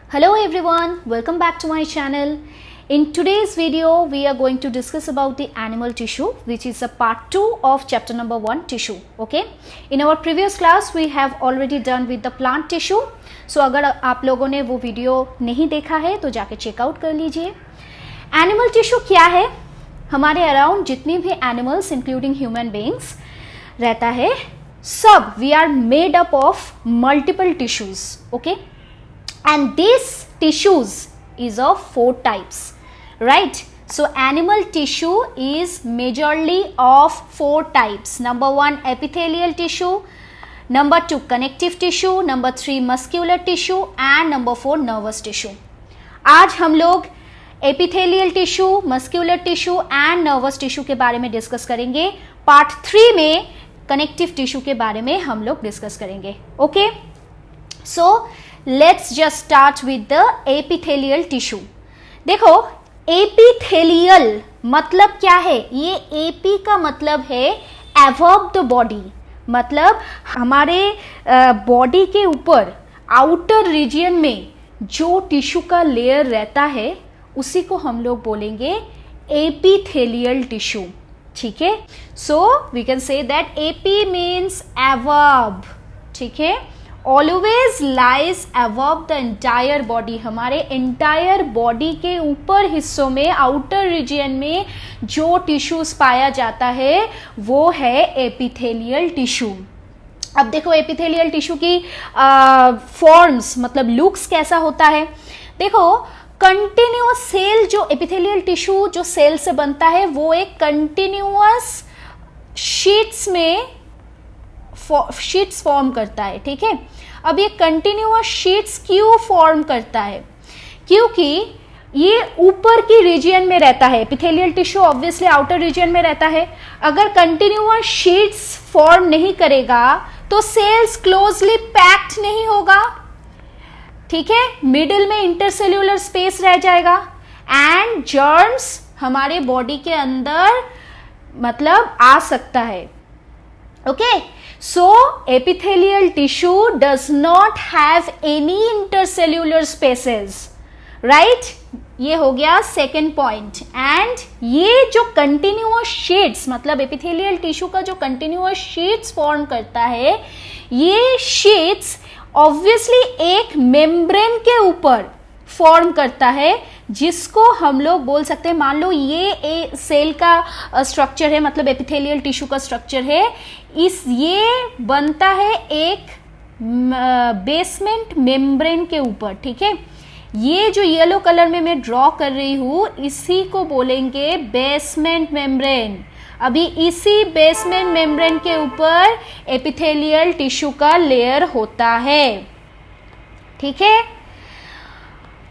Hello everyone, welcome back to my channel. In today's video, we are going to discuss about the animal tissue, which is a part 2 of chapter number 1 tissue. Okay. In our previous class, we have already done with the plant tissue. So अगर आप लोगों ने वो video नहीं देखा है तो जाके चेकआउट कर लीजिए. एनिमल टिश्यू क्या है? हमारे अराउंड जितनी भी एनिमल्स इंक्लूडिंग ह्यूमन बींग्स रहता है, सब we are made up of multiple tissues. Okay, and these tissues is of 4 types, right? So animal tissue is majorly of 4 types. Number 1 epithelial tissue, number 2 connective tissue, number 3 muscular tissue and number 4 nervous tissue. आज हम लोग epithelial tissue, muscular tissue and nervous tissue के बारे में discuss करेंगे. Part 3 में connective tissue के बारे में हम लोग डिस्कस करेंगे. Okay, so let's just start with the epithelial tissue. देखो, एपिथेलियल मतलब क्या है? ये एपी का मतलब है अबव द बॉडी, मतलब हमारे बॉडी के ऊपर आउटर रीजन में जो टिश्यू का लेयर रहता है उसी को हम लोग बोलेंगे एपिथेलियल टिश्यू. ठीक है, so we can say that epi means above. ठीक है, always lies above the entire body. हमारे एंटायर बॉडी के ऊपर हिस्सों में, आउटर रीजन में जो टिश्यूज पाया जाता है वो है एपिथेलियल टिश्यू. अब देखो, एपिथेलियल टिश्यू की फॉर्म्स मतलब लुक्स कैसा होता है. देखो, कंटिन्यूअस सेल, जो एपिथेलियल टिश्यू जो सेल से बनता है वो एक कंटिन्यूअस शीट्स में शीट्स फॉर्म करता है. ठीक है, अब ये कंटिन्यूअस शीट्स क्यों फॉर्म करता है? क्योंकि ये ऊपर की रीजन में रहता है. Epithelial tissue obviously outer region में रहता है. अगर कंटिन्यूअस शीट्स फॉर्म नहीं करेगा तो सेल्स क्लोजली पैक्ड नहीं होगा. ठीक है, मिडिल में इंटरसेल्यूलर स्पेस रह जाएगा एंड जर्म्स हमारे बॉडी के अंदर मतलब आ सकता है. Okay, so epithelial tissue does not have any intercellular spaces, right? ये हो गया सेकेंड पॉइंट. एंड ये जो कंटिन्यूअस शीट्स मतलब एपिथेलियल टिश्यू का जो कंटिन्यूअस शीट्स फॉर्म करता है, ये शीट्स ऑब्वियसली एक मेम्ब्रेन के ऊपर फॉर्म करता है जिसको हम लोग बोल सकते हैं, मान लो ये सेल का स्ट्रक्चर है, मतलब एपिथेलियल टिश्यू का स्ट्रक्चर है. ये बनता है एक बेसमेंट मेम्ब्रेन के ऊपर. ठीक है, ये जो येलो कलर में मैं ड्रॉ कर रही हूं इसी को बोलेंगे बेसमेंट मेम्ब्रेन. अभी इसी बेसमेंट मेम्ब्रेन के ऊपर एपिथेलियल टिश्यू का लेयर होता है. ठीक है,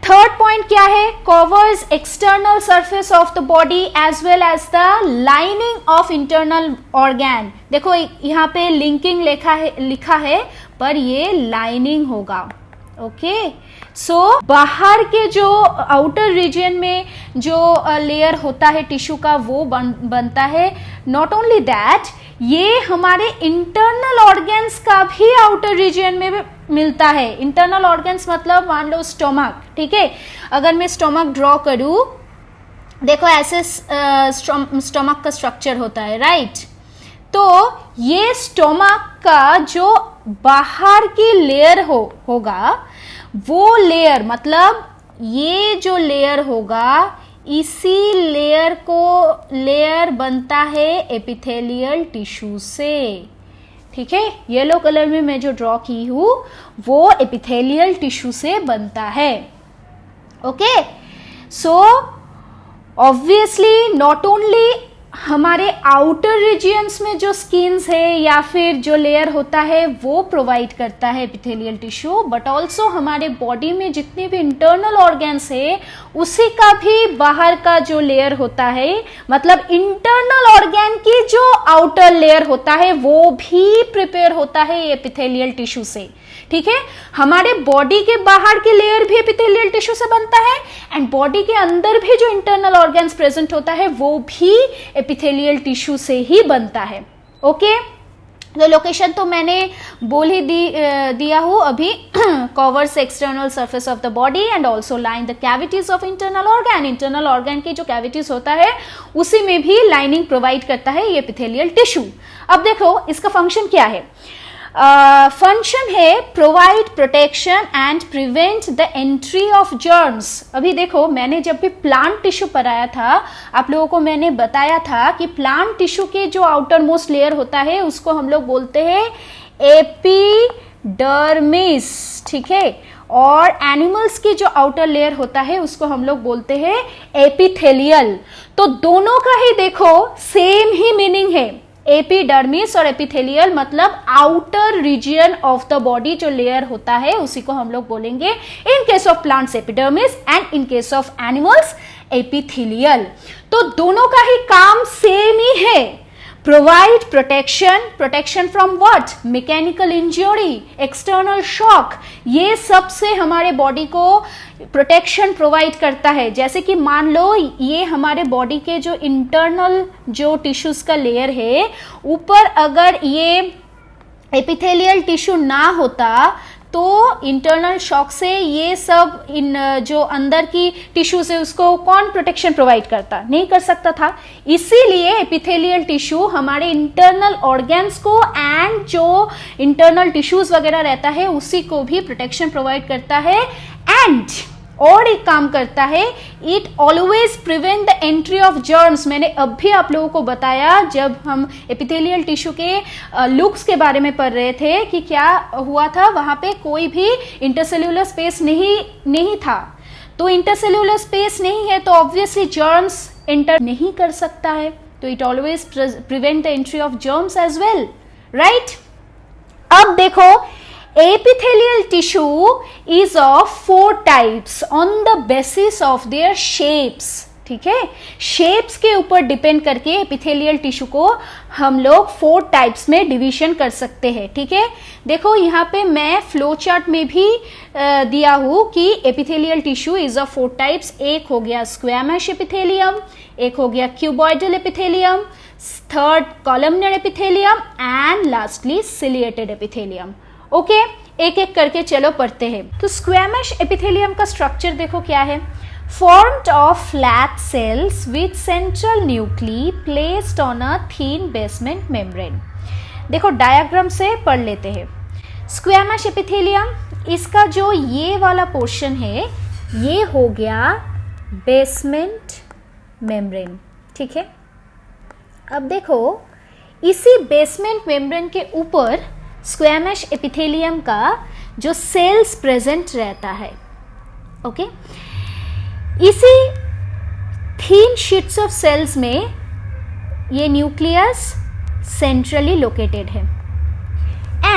थर्ड पॉइंट क्या है? Covers external surface of the body as well as the lining of internal organ. देखो, यहाँ पे लिंकिंग लिखा है पर ये लाइनिंग होगा. ओके, सो बाहर के जो आउटर रीजन में जो लेयर होता है टिश्यू का वो बनता है. नॉट ओनली दैट, ये हमारे इंटरनल ऑर्गन्स का भी आउटर रीजन में मिलता है. इंटरनल ऑर्गन्स मतलब मान लो स्टोमक. ठीक है, अगर मैं स्टोमक ड्रॉ करूं, देखो ऐसे स्टोमक का स्ट्रक्चर होता है, राइट? तो ये स्टोमक का जो बाहर की लेयर होगा वो लेयर मतलब ये जो लेयर होगा इसी लेयर बनता है एपिथेलियल टिश्यू से. ठीक है, येलो कलर में मैं जो ड्रॉ की हूं वो एपिथेलियल टिश्यू से बनता है. Okay, so obviously not only हमारे आउटर रीजियंस में जो स्किन्स है या फिर जो लेयर होता है वो प्रोवाइड करता है एपिथेलियल टिश्यू, बट ऑल्सो हमारे बॉडी में जितने भी इंटरनल ऑर्गन्स है उसी का भी बाहर का जो लेयर होता है, मतलब इंटरनल ऑर्गन की जो आउटर लेयर होता है वो भी प्रिपेयर होता है एपिथेलियल टिश्यू से. ठीक है, हमारे बॉडी के बाहर की लेयर भी एपिथेलियल टिश्यू से बनता है एंड बॉडी के अंदर भी जो इंटरनल ऑर्गन्स प्रेजेंट होता है वो भी एपिथेलियल टिश्यू से ही बनता है. ओके, तो लोकेशन तो मैंने बोल ही दिया हूँ अभी, covers external surface of the body and also line the cavities of internal organ. Internal organ की जो कैविटीज होता है उसी में भी लाइनिंग प्रोवाइड करता है ये एपिथेलियल टिश्यू। अब देखो इसका फंक्शन क्या है। फंक्शन है provide protection and prevent the entry of germs. अभी देखो मैंने जब भी प्लांट टिश्यू पढ़ाया था आप लोगों को मैंने बताया था कि प्लांट टिश्यू के जो आउटर मोस्ट लेयर होता है उसको हम लोग बोलते हैं एपिडर्मिस, ठीक है, और एनिमल्स की जो आउटर लेयर होता है उसको हम लोग बोलते हैं एपिथेलियल। तो दोनों का ही देखो सेम ही मीनिंग है, एपिडर्मिस और एपिथेलियल मतलब outer region of the body जो लेयर होता है उसी को हम लोग बोलेंगे in case of plants epidermis and in case of animals epithelial. तो दोनों का ही काम सेम ही है, provide protection, protection from what, mechanical injury, external shock, ये सब से हमारे बॉडी को प्रोटेक्शन प्रोवाइड करता है। जैसे कि मान लो ये हमारे बॉडी के जो इंटरनल जो टिश्यूज का लेयर है ऊपर अगर ये एपिथेलियल टिश्यू ना होता तो इंटरनल शॉक से ये सब इन जो अंदर की टिश्यूज है उसको कौन प्रोटेक्शन प्रोवाइड करता, नहीं कर सकता था। इसीलिए एपिथेलियल टिश्यू हमारे इंटरनल ऑर्गन्स को एंड जो इंटरनल टिश्यूज वगैरह रहता है उसी को भी प्रोटेक्शन प्रोवाइड करता है। एंड और एक काम करता है, it always prevent the entry of germs. मैंने अब भी आप लोगों को बताया जब हम एपिथेलियल टिश्यू के लुक्स के बारे में पढ़ रहे थे कि क्या हुआ था, वहां पे कोई भी इंटरसेल्यूलर स्पेस नहीं था। तो इंटरसेल्यूलर स्पेस नहीं है तो ऑब्वियसली जर्म्स एंटर नहीं कर सकता है, तो it always prevent the entry of germs as well, right. अब देखो epithelial tissue is of 4 types on the basis of their shapes, ठीक है, शेप्स के ऊपर डिपेंड करके एपिथेलियल टिश्यू को हम लोग 4 टाइप्स में डिवीजन कर सकते हैं, ठीक है। देखो यहाँ पे मैं फ्लो चार्ट में भी दिया हूँ कि epithelial tissue is of 4 types. एक हो गया स्क्वैमस एपिथेलियम, एक हो गया cuboidal epithelium, third columnar epithelium and lastly ciliated epithelium. Okay, एक एक करके चलो पढ़ते हैं। तो स्क्वैमस एपिथेलियम का स्ट्रक्चर देखो क्या है, formed of flat cells with central nuclei placed on a thin basement membrane। देखो डायग्राम से पढ़ लेते हैं। स्क्वैमस एपिथेलियम, इसका जो ये वाला पोर्शन है ये हो गया बेसमेंट मेम्ब्रेन, ठीक है। अब देखो इसी बेसमेंट मेम्ब्रेन के ऊपर स्क्वैमस एपिथेलियम का जो सेल्स प्रेजेंट रहता है, ओके। इसी थीन शीट्स ऑफ सेल्स में ये न्यूक्लियस सेंट्रली लोकेटेड है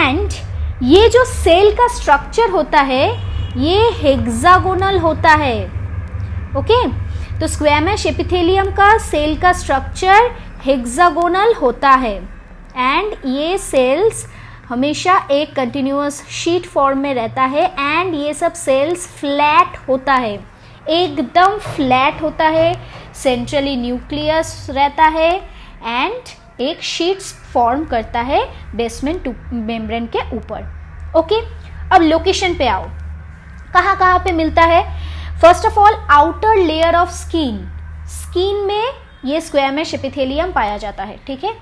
एंड ये जो सेल का स्ट्रक्चर होता है ये हेक्सागोनल होता है, ओके। तो स्क्वैमस एपिथेलियम का सेल का स्ट्रक्चर हेक्सागोनल होता है एंड ये सेल्स हमेशा एक कंटिन्यूअस शीट फॉर्म में रहता है एंड ये सब सेल्स फ्लैट होता है, एकदम फ्लैट होता है, सेंट्रली न्यूक्लियस रहता है एंड एक शीट्स फॉर्म करता है बेसमेंट मेम्ब्रेन के ऊपर, ओके। अब लोकेशन पे आओ, कहाँ कहाँ पे मिलता है। First of all outer layer of skin में ये स्क्वैमस एपिथेलियम पाया जाता है, ठीक है।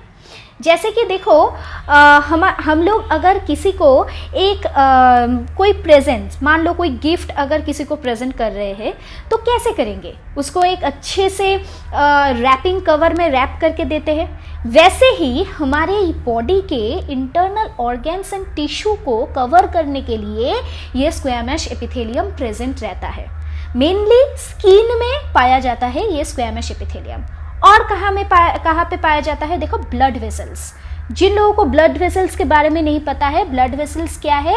जैसे कि देखो हम लोग अगर किसी को एक कोई प्रेजेंट, मान लो कोई गिफ्ट अगर किसी को प्रेजेंट कर रहे हैं तो कैसे करेंगे, उसको एक अच्छे से रैपिंग कवर में रैप करके देते हैं। वैसे ही हमारे बॉडी के इंटरनल ऑर्गन्स एंड टिश्यू को कवर करने के लिए ये स्क्वैमस एपिथेलियम प्रेजेंट रहता है। मेनली स्किन में पाया जाता है ये स्क्वैमस एपिथेलियम। और कहाँ पे पाया जाता है, देखो ब्लड वेसल्स। जिन लोगों को ब्लड वेसल्स के बारे में नहीं पता है, ब्लड वेसल्स क्या है,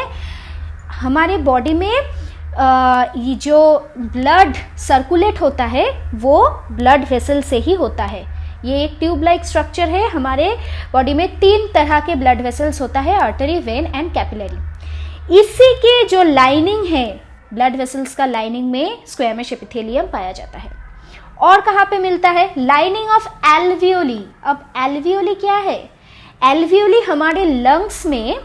हमारे बॉडी में ये जो ब्लड सर्कुलेट होता है वो ब्लड वेसल से ही होता है। ये एक ट्यूब लाइक स्ट्रक्चर है। हमारे बॉडी में 3 तरह के ब्लड वेसल्स होता है, आर्टरी, वेन एंड कैपिलरी। इसी के जो लाइनिंग है ब्लड वेसल्स का, लाइनिंग में स्क्वैमस एपिथेलियम पाया जाता है। और कहाँ पे मिलता है, लाइनिंग ऑफ एल्वियोली। अब एल्वियोली क्या है, एल्वियोली हमारे लंग्स में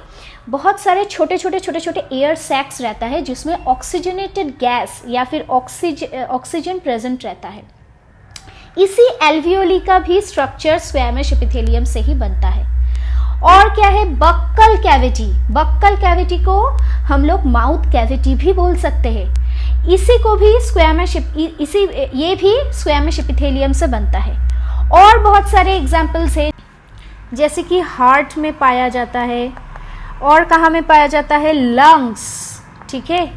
बहुत सारे छोटे छोटे एयर सैक्स रहता है जिसमें ऑक्सीजनेटेड गैस या फिर ऑक्सीजन प्रेजेंट रहता है। इसी एल्वियोली का भी स्ट्रक्चर स्क्वैमस एपिथेलियम से ही बनता है। और क्या है, बक्कल कैविटी। बक्कल कैविटी को हम लोग माउथ कैविटी भी बोल सकते हैं। इसी को भी ये भी स्क्वैमस एपिथेलियम से बनता है। और बहुत सारे एग्जाम्पल्स हैं, जैसे कि हार्ट में पाया जाता है, और कहाँ में पाया जाता है, लंग्स, ठीक है।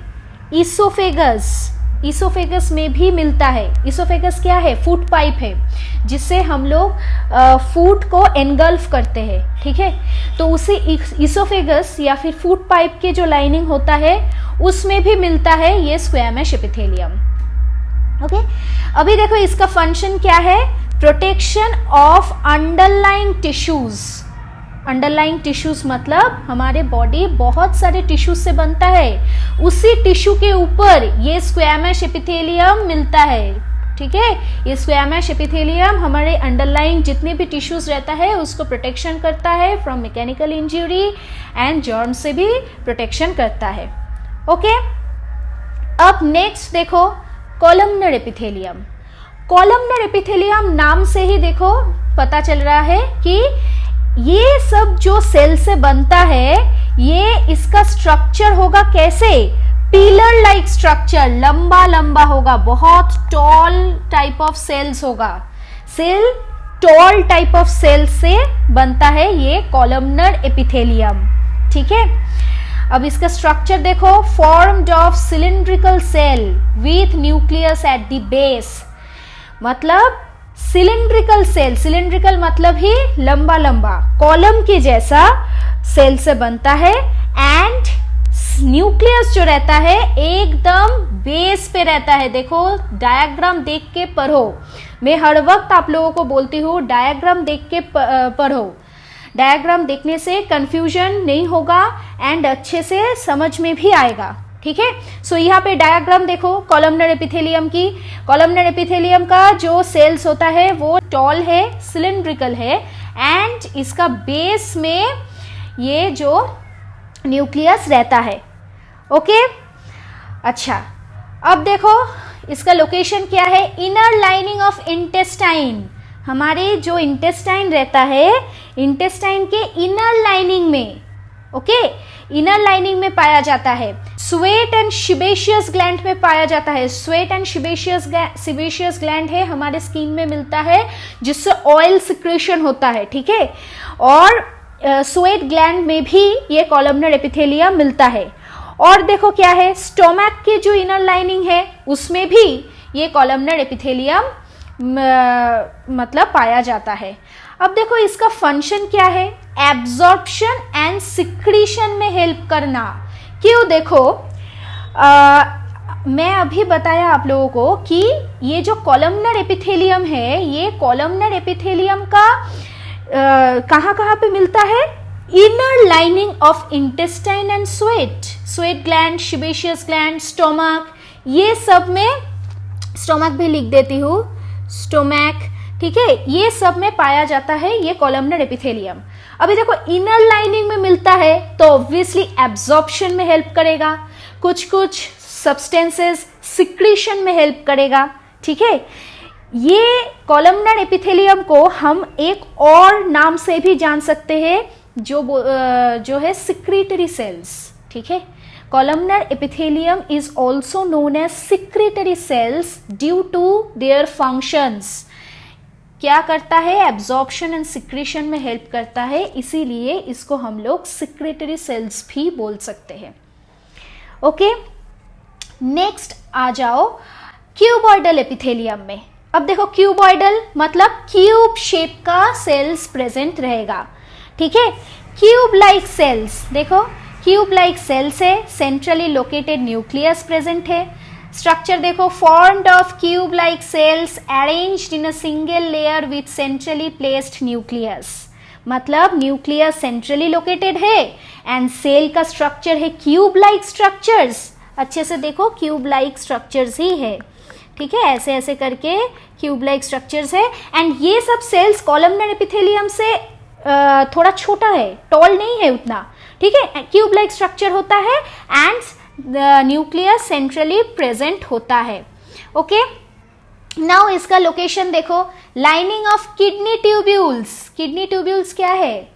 ईसोफेगस में भी मिलता है। ईसोफेगस क्या है, फूड पाइप है जिससे हम लोग फूड को एनगल्फ करते हैं, ठीक है। तो उसे ईसोफेगस या फिर फूड पाइप के जो लाइनिंग होता है उसमें भी मिलता है ये स्क्वैमस एपिथेलियम। ओके, अभी देखो इसका फंक्शन क्या है, protection of underlying tissues. Underlying tissues मतलब हमारे बॉडी बहुत सारे टिश्यूज से बनता है, उसी टिश्यू के ऊपर ये स्क्वैमस एपिथेलियम मिलता है, ठीक है। ये स्क्वैमस एपिथेलियम हमारे अंडरलाइंग जितने भी टिश्यूज रहता है उसको प्रोटेक्शन करता है from mechanical injury and germ से भी प्रोटेक्शन करता है। ओके, अब नेक्स्ट देखो कॉलमनर एपिथेलियम। कॉलमनर एपिथेलियम नाम से ही देखो पता चल रहा है कि ये सब जो सेल से बनता है ये इसका स्ट्रक्चर होगा कैसे, पिलर लाइक स्ट्रक्चर, लंबा लंबा होगा, बहुत टॉल टाइप ऑफ सेल्स होगा। Cell tall type of cell से बनता है ये कॉलमनर एपिथेलियम, ठीक है। अब इसका स्ट्रक्चर देखो, formed of cylindrical cell with nucleus at the base, मतलब सिलिंड्रिकल सेल, सिलिंड्रिकल मतलब ही लंबा लंबा, कॉलम के जैसा सेल से बनता है। एंड न्यूक्लियस जो रहता है एकदम बेस पे रहता है। देखो डायग्राम देख के पढ़ो, मैं हर वक्त आप लोगों को बोलती हूँ डायग्राम देख के पढ़ो। डायग्राम देखने से कंफ्यूजन नहीं होगा एंड अच्छे से समझ में भी आएगा, ठीक है। सो यहाँ पे डायग्राम देखो कॉलमनर एपिथेलियम की। कॉलमनर एपिथेलियम का जो सेल्स होता है वो टॉल है, सिलिंड्रिकल है एंड इसका बेस में ये जो न्यूक्लियस रहता है। ओके, अच्छा अब देखो इसका लोकेशन क्या है, इनर लाइनिंग ऑफ इंटेस्टाइन। हमारे जो इंटेस्टाइन रहता है, इंटेस्टाइन के इनर लाइनिंग में, ओके, इनर लाइनिंग में पाया जाता है। स्वेट एंड सिबेशियस ग्लैंड में पाया जाता है। स्वेट एंड सिबेशियस ग्लैंड है, हमारे स्किन में मिलता है जिससे ऑयल सिक्रेशन होता है, ठीक है। और स्वेट ग्लैंड में भी ये कॉलमनर एपिथेलियम मिलता है। और देखो क्या है, स्टोमक के जो इनर लाइनिंग है उसमें भी ये कॉलमनर एपिथेलियम मतलब पाया जाता है। अब देखो इसका फंक्शन क्या है, एब्जॉर्प्शन एंड सिक्रीशन में हेल्प करना। क्यों, देखो मैं अभी बताया आप लोगों को कि ये जो कॉलमनर एपिथेलियम है, ये कॉलमनर एपिथेलियम का कहाँ पे मिलता है, inner lining of intestine and sweat, sweat gland, sebaceous gland, stomach, ये सब में, स्टोमक भी लिख देती हूँ, स्टोमक, ठीक है, ये सब में पाया जाता है ये कॉलमनर एपिथेलियम। अभी देखो इनर लाइनिंग में मिलता है तो ऑब्वियसली एब्जॉर्प्शन में हेल्प करेगा, कुछ कुछ सब्सटेंसेस सिक्रीशन में हेल्प करेगा, ठीक है। ये कॉलमनर एपिथेलियम को हम एक और नाम से भी जान सकते हैं जो है सिक्रीटरी सेल्स, ठीक है। Columnar epithelium is also known as secretory cells due to their functions. क्या करता है, एब्जॉर्प्शन एंड सिक्रीशन में हेल्प करता है, इसीलिए इसको हम लोग सिक्रेटरी सेल्स भी बोल सकते हैं। ओके, नेक्स्ट आ जाओ क्यूबॉइडल एपिथेलियम में। अब देखो क्यूबॉइडल मतलब क्यूब शेप का सेल्स प्रेजेंट रहेगा, ठीक है। क्यूब लाइक सेल्स, देखो क्यूब लाइक सेल्स है, सेंट्रली लोकेटेड न्यूक्लियस प्रेजेंट है। स्ट्रक्चर देखो, formed of cube like cells arranged in a single layer with centrally placed nucleus, मतलब न्यूक्लियस सेंट्रली लोकेटेड है एंड सेल का स्ट्रक्चर है cube like structures. अच्छे से देखो क्यूब लाइक स्ट्रक्चर्स ही है, ठीक है, ऐसे ऐसे करके क्यूब लाइक स्ट्रक्चर्स है। एंड ये सब सेल्स कॉलमनर एपिथेलियम से थोड़ा छोटा है, टॉल नहीं है उतना, ठीक है, क्यूब लाइक स्ट्रक्चर होता है एंड न्यूक्लियस सेंट्रली प्रेजेंट होता है। ओके, नाउ इसका लोकेशन देखो, lining of kidney tubules. Kidney tubules क्या है?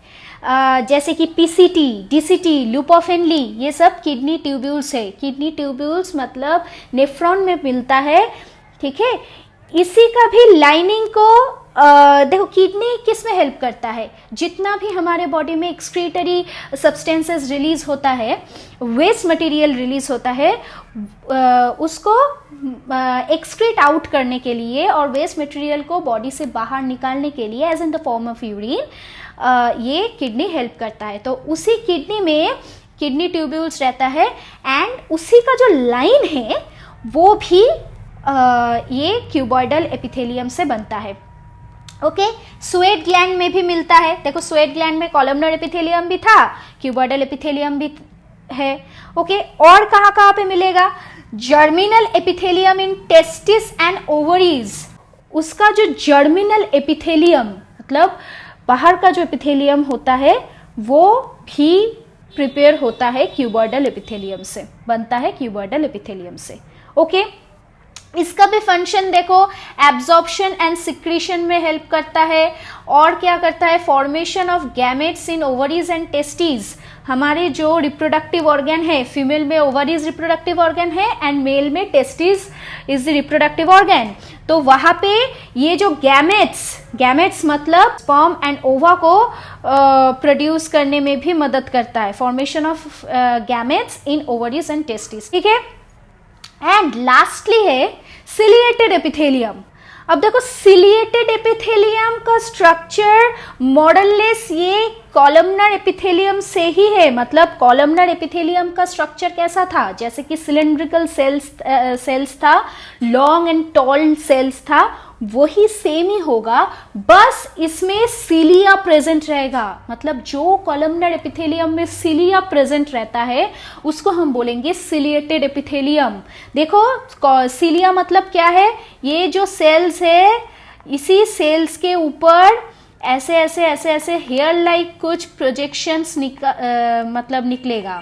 जैसे कि PCT, DCT, loop of Anly, ये सब किडनी ट्यूब्यूल्स है। किडनी ट्यूब्यूल्स मतलब नेफ्रॉन में मिलता है, ठीक है। इसी का भी लाइनिंग को देखो, किडनी किस में हेल्प करता है? जितना भी हमारे बॉडी में एक्सक्रीटरी सब्सटेंसेस रिलीज होता है, वेस्ट मटेरियल रिलीज होता है, उसको एक्सक्रीट आउट करने के लिए और वेस्ट मटेरियल को बॉडी से बाहर निकालने के लिए as in the form of urine ये किडनी हेल्प करता है। तो उसी किडनी में किडनी ट्यूब्यूल्स रहता है एंड उसी का जो लाइन है वो भी ये क्यूबॉइडल एपिथेलियम से बनता है। ओके, स्वेट ग्लैंड में भी मिलता है। देखो, स्वेट ग्लैंड में कॉलमनर एपिथेलियम भी था, क्यूबॉइडल एपिथेलियम भी है। ओके, और कहाँ कहाँ पे मिलेगा? Germinal epithelium in testis and ovaries. उसका जो जर्मिनल एपिथेलियम मतलब बाहर का जो एपिथेलियम होता है वो भी प्रिपेयर होता है क्यूबॉइडल एपिथेलियम से, बनता है क्यूबॉइडल एपिथेलियम से। ओके, इसका भी फंक्शन देखो, एब्जॉर्प्शन एंड सिक्रीशन में हेल्प करता है। और क्या करता है? Formation of gametes in ovaries and testis. हमारे जो रिप्रोडक्टिव ऑर्गन है, फीमेल में ओवरीज रिप्रोडक्टिव ऑर्गन है एंड मेल में testis is the reproductive organ. तो वहां पे ये जो गैमेट्स मतलब स्पर्म एंड ओवा को प्रोड्यूस करने में भी मदद करता है, formation of gametes in ovaries and testis, ठीक है। एंड लास्टली है सिलिएटेड एपिथेलियम। अब देखो, सिलिएटेड एपिथेलियम का स्ट्रक्चर मॉडललेस ये कॉलमनर एपिथेलियम से ही है। मतलब कॉलमनर एपिथेलियम का स्ट्रक्चर कैसा था? जैसे कि सिलेंड्रिकल सेल्स था, लॉन्ग एंड टॉल सेल्स था, वही सेम ही होगा, बस इसमें सिलिया प्रेजेंट रहेगा। मतलब जो कॉलमनर एपिथेलियम में सिलिया प्रेजेंट रहता है उसको हम बोलेंगे सिलिएटेड एपिथेलियम। देखो, सिलिया मतलब क्या है? ये जो सेल्स है, इसी सेल्स के ऊपर ऐसे ऐसे ऐसे ऐसे हेयर लाइक कुछ प्रोजेक्शंस मतलब निकलेगा,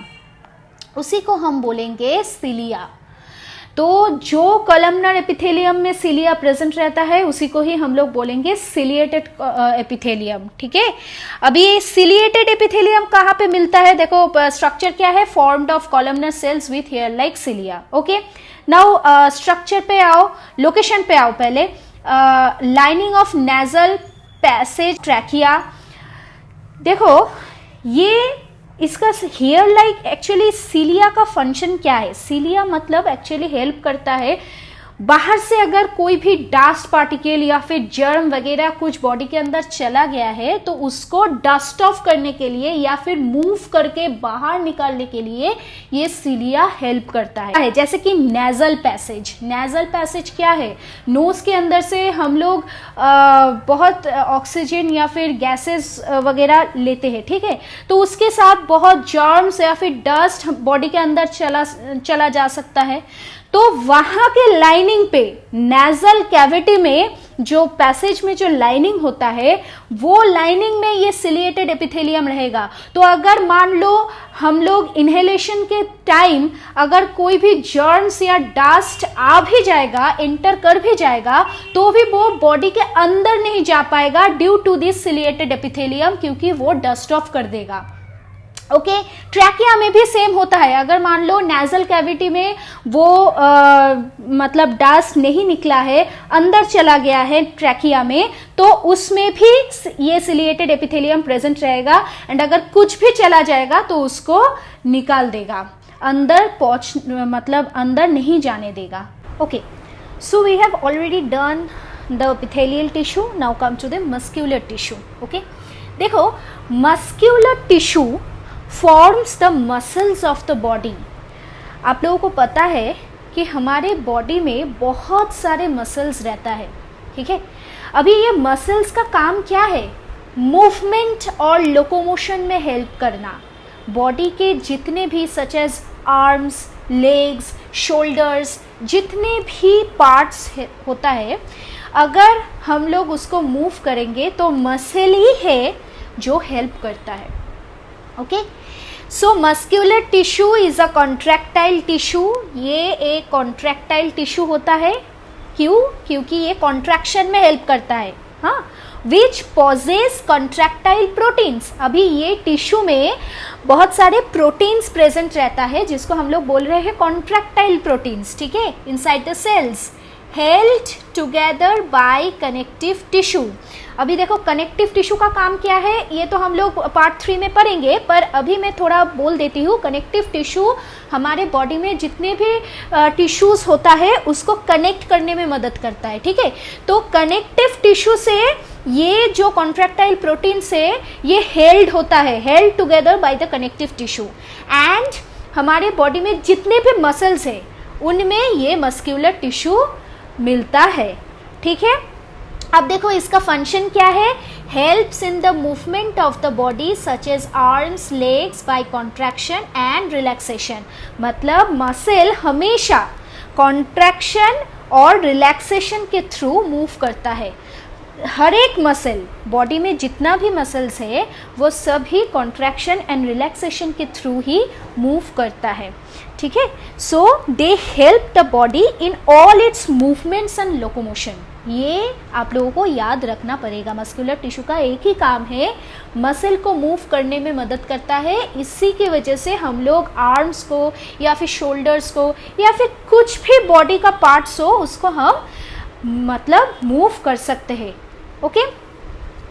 उसी को हम बोलेंगे सिलिया। तो जो कॉलमनर एपिथेलियम में सिलिया प्रेजेंट रहता है उसी को ही हम लोग बोलेंगे सिलिएटेड एपिथेलियम, ठीक है। अभी सिलिएटेड एपिथेलियम कहाँ पे मिलता है? देखो, स्ट्रक्चर क्या है? Formed of columnar cells with hair like cilia. Okay, now structure पे आओ, लोकेशन पे आओ। पहले lining of nasal passage trachea. देखो, ये इसका हेयर लाइक एक्चुअली सिलिया का फंक्शन क्या है? सिलिया मतलब एक्चुअली हेल्प करता है बाहर से अगर कोई भी डस्ट पार्टिकल या फिर जर्म वगैरह कुछ बॉडी के अंदर चला गया है तो उसको डस्ट ऑफ करने के लिए या फिर मूव करके बाहर निकालने के लिए ये सिलिया हेल्प करता है। जैसे कि नेजल पैसेज क्या है? नोज के अंदर से हम लोग बहुत ऑक्सीजन या फिर गैसेस वगैरह लेते हैं, ठीक है। तो उसके साथ बहुत जर्म्स या फिर डस्ट बॉडी के अंदर चला जा सकता है। तो वहां के लाइनिंग पे, नेजल कैविटी में जो पैसेज में जो लाइनिंग होता है वो लाइनिंग में ये सिलिएटेड एपिथेलियम रहेगा। तो अगर मान लो हम लोग इनहेलेशन के टाइम अगर कोई भी जर्म्स या डस्ट आ भी जाएगा, एंटर कर भी जाएगा, तो भी वो बॉडी के अंदर नहीं जा पाएगा due to this ciliated epithelium, क्योंकि वो डस्ट ऑफ कर देगा। ओके, ट्रैकिया में भी सेम होता है। अगर मान लो नेजल कैविटी में वो मतलब डस्ट नहीं निकला है, अंदर चला गया है ट्रैकिया में, तो उसमें भी ये सिलिएटेड एपिथेलियम प्रेजेंट रहेगा एंड अगर कुछ भी चला जाएगा तो उसको निकाल देगा, अंदर मतलब अंदर नहीं जाने देगा। Okay, so we have already done the epithelial tissue, now come to the muscular tissue. Okay, देखो, muscular tissue forms the muscles of the body. आप लोगों को पता है कि हमारे बॉडी में बहुत सारे मसल्स रहता है, ठीक है। अभी ये मसल्स का काम क्या है? मूवमेंट और लोकोमोशन में हेल्प करना। बॉडी के जितने भी such as arms, legs, shoulders, जितने भी पार्ट्स होता है, अगर हम लोग उसको मूव करेंगे तो मसल ही है जो हेल्प करता है। Okay, so muscular tissue is a contractile tissue. ये एक कॉन्ट्रैक्टाइल टिश्यू होता है। क्यों? क्योंकि ये कॉन्ट्रैक्शन में हेल्प करता है। हाँ, विच पॉजेस कॉन्ट्रैक्टाइल प्रोटीन्स। अभी ये टिश्यू में बहुत सारे प्रोटीन्स प्रेजेंट रहता है जिसको हम लोग बोल रहे हैं कॉन्ट्रैक्टाइल प्रोटीन्स, ठीक है, inside the cells, held together by connective tissue. अभी देखो कनेक्टिव टिश्यू का काम क्या है ये तो हम लोग पार्ट 3 में पढ़ेंगे, पर अभी मैं थोड़ा बोल देती हूँ। कनेक्टिव टिश्यू हमारे बॉडी में जितने भी टिश्यूज होता है उसको कनेक्ट करने में मदद करता है, ठीक है। तो कनेक्टिव टिश्यू से ये जो कॉन्ट्रैक्टाइल प्रोटीन से ये हेल्ड होता है, held together by the connective tissue. And हमारे बॉडी में जितने भी मसल्स है उनमें ये मस्क्यूलर टिश्यू मिलता है, ठीक है। अब देखो इसका फंक्शन क्या है। Helps in the movement of the body such as arms, legs by contraction and relaxation. मतलब मसल हमेशा कॉन्ट्रैक्शन और रिलैक्सेशन के थ्रू मूव करता है। हर एक मसल, बॉडी में जितना भी मसल्स है वो सभी कॉन्ट्रैक्शन एंड रिलैक्सेशन के थ्रू ही मूव करता है, ठीक है। So they help the body in all its movements and locomotion. ये आप लोगों को याद रखना पड़ेगा। मस्कुलर टिश्यू का एक ही काम है, मसल को मूव करने में मदद करता है। इसी की वजह से हम लोग आर्म्स को या फिर शोल्डर्स को या फिर कुछ भी बॉडी का पार्ट्स हो उसको हम मतलब मूव कर सकते हैं। ओके,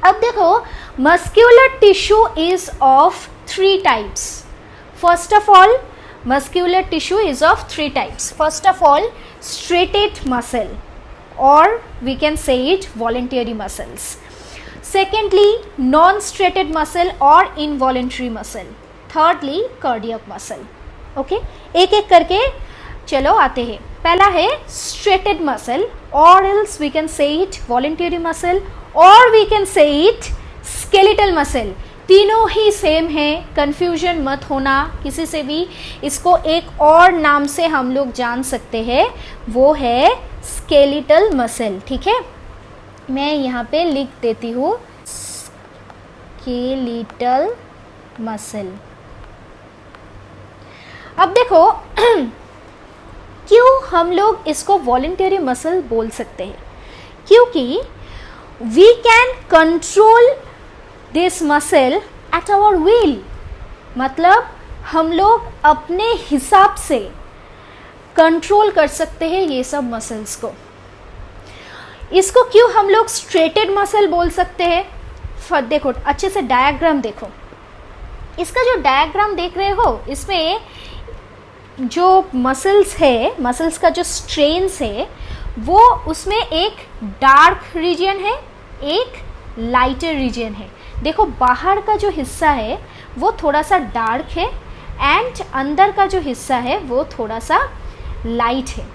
अब देखो muscular tissue is of 3 types. First of all, muscular tissue is of 3 types. First of all, striated muscle or we can say it voluntary muscles. Secondly, non-straighted muscle or involuntary muscle. Thirdly, cardiac muscle. Okay, एक एक करके चलो आते हैं। पहला है straighted muscle or else we can say it voluntary muscle or we can say it skeletal muscle. तीनों ही same है, कंफ्यूजन मत होना किसी से भी। इसको एक और नाम से हम लोग जान सकते हैं, वो है स्केलेटल मसल, ठीक है। मैं यहाँ पे लिख देती हूँ स्केलेटल मसल। अब देखो क्यों हम लोग इसको वॉलंटरी मसल बोल सकते हैं, क्योंकि we can control this muscle at our will. मतलब हम लोग अपने हिसाब से कंट्रोल कर सकते हैं ये सब मसल्स को। इसको क्यों हम लोग स्ट्रेटेड मसल बोल सकते हैं। देखो अच्छे से डायग्राम देखो, इसका जो डायग्राम देख रहे हो इसमें जो मसल्स है, मसल्स का जो स्ट्रेन्स है वो उसमें एक डार्क रीजन है, एक लाइटर रीजन है। देखो बाहर का जो हिस्सा है वो थोड़ा सा डार्क है एंड अंदर का जो हिस्सा है वो थोड़ा सा लाइट है।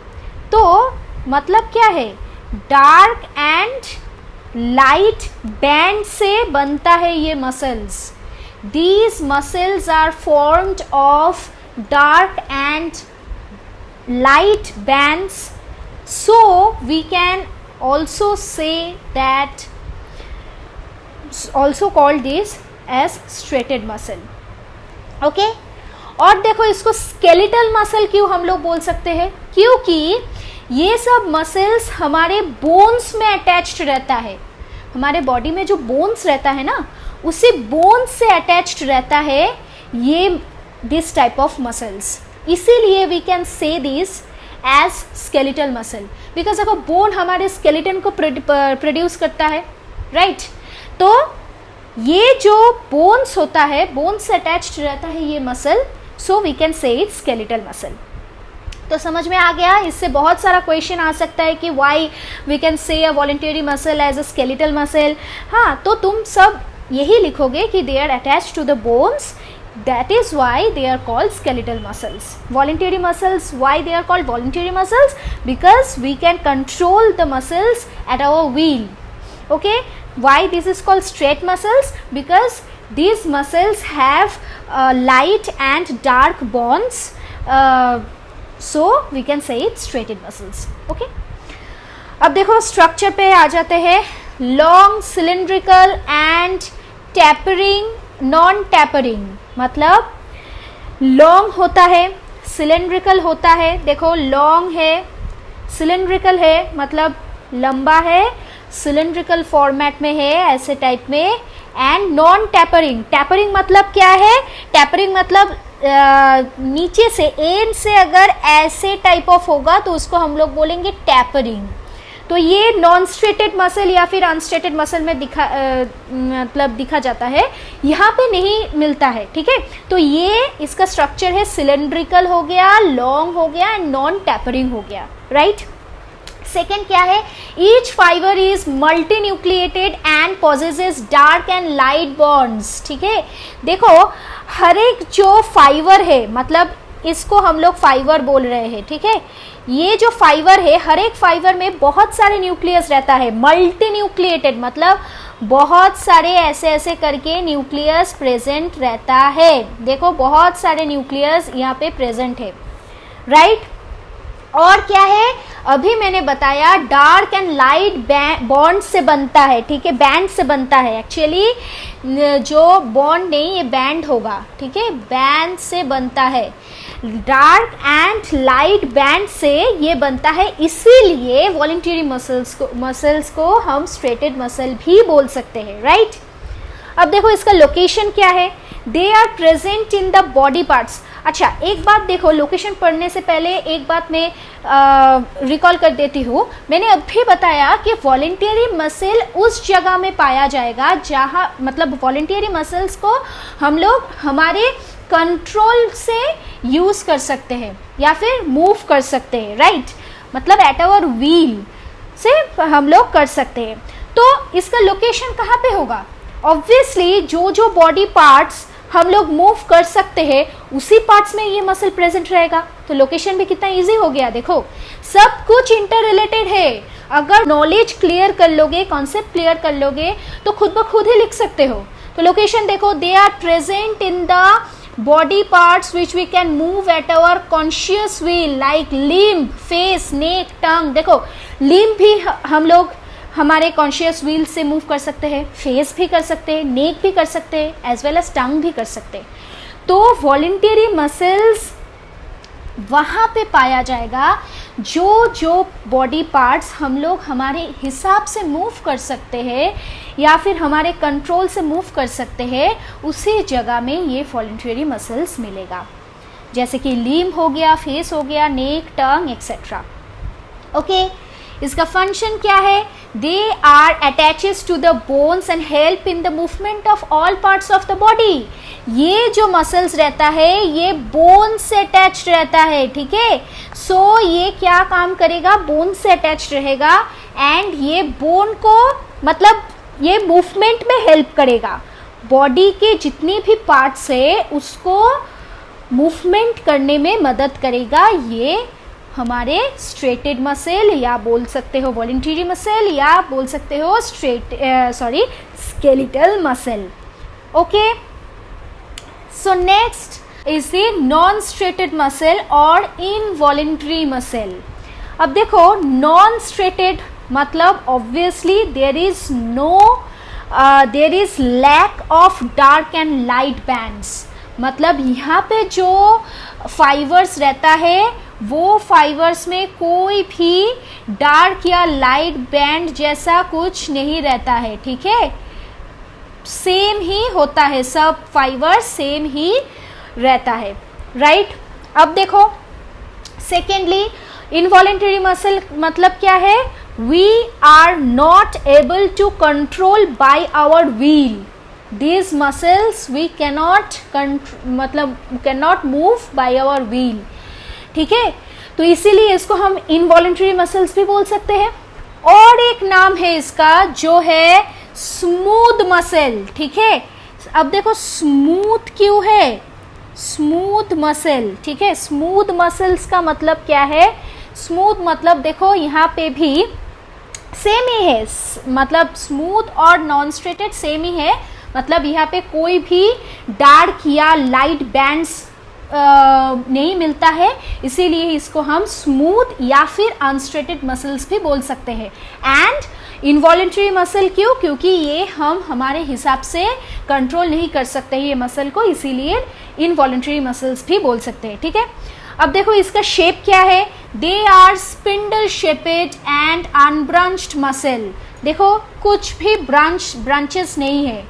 तो मतलब क्या है, डार्क एंड लाइट बैंड से बनता है ये muscles. These muscles are formed of dark and light bands, so we can also say that also called this as straighted muscle. Okay? और देखो इसको स्केलेटल मसल क्यों हम लोग बोल सकते हैं, क्योंकि ये सब मसल्स हमारे बोन्स में अटैच्ड रहता है। हमारे बॉडी में जो बोन्स रहता है ना, उसी बोन्स से अटैच्ड रहता है ये दिस टाइप ऑफ मसल्स। इसीलिए we can say this as skeletal muscle, because देखो बोन हमारे स्केलेटन को प्रोड्यूस करता है, राइट। तो ये जो बोन्स होता है, बोन्स से अटैच्ड रहता है ये muscle, so we can say it skeletal muscle. तो समझ में आ गया। इससे बहुत सारा क्वेश्चन आ सकता है कि why we can say a voluntary muscle as a skeletal muscle. हाँ, तो तुम सब यही लिखोगे कि they are attached to the bones, that is why they are called skeletal muscles. Voluntary muscles, why they are called voluntary muscles? Because we can control the muscles at our will. Okay, why this is called straight muscles? Because these muscles have light and dark bonds, so we can say it straighted muscles. Okay, अब देखो structure पे आ जाते हैं। Long cylindrical and tapering, non tapering मतलब long होता है, cylindrical होता है, देखो लॉन्ग है, सिलेंड्रिकल है मतलब लंबा है, सिलेंड्रिकल फॉर्मेट में है ऐसे टाइप में, एंड नॉन टैपरिंग, टैपरिंग मतलब क्या है, टैपरिंग मतलब नीचे से एंड से अगर ऐसे टाइप ऑफ होगा तो उसको हम लोग बोलेंगे टैपरिंग। तो ये नॉन स्ट्रेटेड मसल या फिर अनस्ट्रेटेड मसल में दिखा जाता है, यहाँ पे नहीं मिलता है, ठीक है। तो ये इसका स्ट्रक्चर है, सिलेंड्रिकल हो गया, लॉन्ग हो गया एंड नॉन टैपरिंग हो गया, राइट। सेकेंड क्या है, each fibre is multi nucleated and possesses dark and light bonds, ठीक है। देखो हर एक जो फाइबर है, मतलब इसको हम लोग फाइबर बोल रहे हैं, ठीक है। ये जो फाइबर है, हर एक फाइबर में बहुत सारे न्यूक्लियस रहता है, मल्टी न्यूक्लिएटेड मतलब बहुत सारे ऐसे ऐसे करके न्यूक्लियस प्रेजेंट रहता है। देखो बहुत सारे न्यूक्लियस यहाँ पे प्रेजेंट है, राइट। और क्या है, अभी मैंने बताया डार्क एंड लाइट बॉन्ड से बनता है, ठीक है, बैंड से बनता है। एक्चुअली जो बॉन्ड नहीं, ये बैंड होगा, ठीक है, बैंड से बनता है, डार्क एंड लाइट बैंड से ये बनता है, इसीलिए वॉलंटरी मसल्स को हम स्ट्रेटेड मसल भी बोल सकते हैं, राइट। अब देखो इसका लोकेशन क्या है, they are present in the body parts. अच्छा एक बात देखो, लोकेशन पढ़ने से पहले एक बात मैं रिकॉल कर देती हूँ। मैंने अभी बताया कि वॉलंटरी मसल उस जगह में पाया जाएगा जहाँ, मतलब वॉलंटरी मसल्स को हम लोग हमारे कंट्रोल से यूज कर सकते हैं या फिर मूव कर सकते हैं, राइट, मतलब एट आवर व्हील से हम लोग कर सकते हैं। तो इसका लोकेशन कहाँ पे होगा, ऑब्वियसली जो जो बॉडी पार्ट्स हम लोग मूव कर सकते हैं उसी पार्ट्स में ये मसल प्रेजेंट रहेगा। तो लोकेशन भी कितना इजी हो गया, देखो सब कुछ इंटर रिलेटेड है। अगर नॉलेज क्लियर कर लोगे, कॉन्सेप्ट क्लियर कर लोगे तो खुद ब खुद ही लिख सकते हो। तो लोकेशन देखो, they are present in the body parts which we can move at our conscious will like limb, face, neck, tongue। देखो limb भी हम लोग हमारे कॉन्शियस व्हील से मूव कर सकते हैं, फेस भी कर सकते हैं, नेक भी कर सकते हैं, एज वेल एज टंग भी कर सकते हैं। तो वॉलंटरी मसल्स वहाँ पे पाया जाएगा जो जो बॉडी पार्ट्स हम लोग हमारे हिसाब से मूव कर सकते हैं या फिर हमारे कंट्रोल से मूव कर सकते हैं, उसी जगह में ये वॉलंटरी मसल्स मिलेगा। जैसे कि लिम्ब हो गया, फेस हो गया, नेक, टंग एक्सेट्रा। ओके, इसका फंक्शन क्या है, they are attaches to the bones and help in the movement of all parts of the body. ये जो मसल्स रहता है ये बोन से अटैच्ड रहता है, ठीक है। सो ये क्या काम करेगा, बोन से अटैच्ड रहेगा एंड ये बोन को मतलब ये मूवमेंट में हेल्प करेगा। बॉडी के जितनी भी पार्ट्स है उसको मूवमेंट करने में मदद करेगा ये हमारे स्ट्रेटेड मसल, या बोल सकते हो वॉलंटरी मसल, या बोल सकते हो skeletal muscle. Okay, so next is the non striated muscle और इनवॉलंटरी मसल। अब देखो नॉन स्ट्रेटेड मतलब obviously there is lack of dark and light bands. मतलब यहाँ पे जो फाइबर्स रहता है वो फाइबर्स में कोई भी डार्क या लाइट बैंड जैसा कुछ नहीं रहता है, ठीक है, सेम ही होता है, सब फाइबर सेम ही रहता है, राइट। अब देखो सेकेंडली इनवॉलंटरी मसल मतलब क्या है, we are not able to control by our will these muscles we cannot move by our wheel, ठीक है। तो इसीलिए इसको हम इनवॉलंटरी मसल्स भी बोल सकते हैं। और एक नाम है इसका जो है स्मूथ मसल, ठीक है। अब देखो स्मूथ क्यों है, स्मूथ मसल, ठीक है। स्मूथ मसल्स का मतलब क्या है, स्मूथ मतलब देखो यहाँ पे भी सेम ही है, मतलब स्मूथ और नॉन स्ट्रेटेड सेम ही है। मतलब यहाँ पे कोई भी डार्क या लाइट बैंड्स नहीं मिलता है, इसीलिए इसको हम स्मूथ या फिर अनस्ट्रेटेड मसल्स भी बोल सकते हैं। एंड इनवॉलेंट्री मसल क्यों? क्योंकि ये हम हमारे हिसाब से कंट्रोल नहीं कर सकते ये मसल को, इसीलिए इनवॉलेंट्री मसल्स भी बोल सकते हैं। ठीक है, अब देखो इसका शेप क्या है। They are spindle shaped and unbranched muscle. देखो कुछ भी ब्रांचेस नहीं है,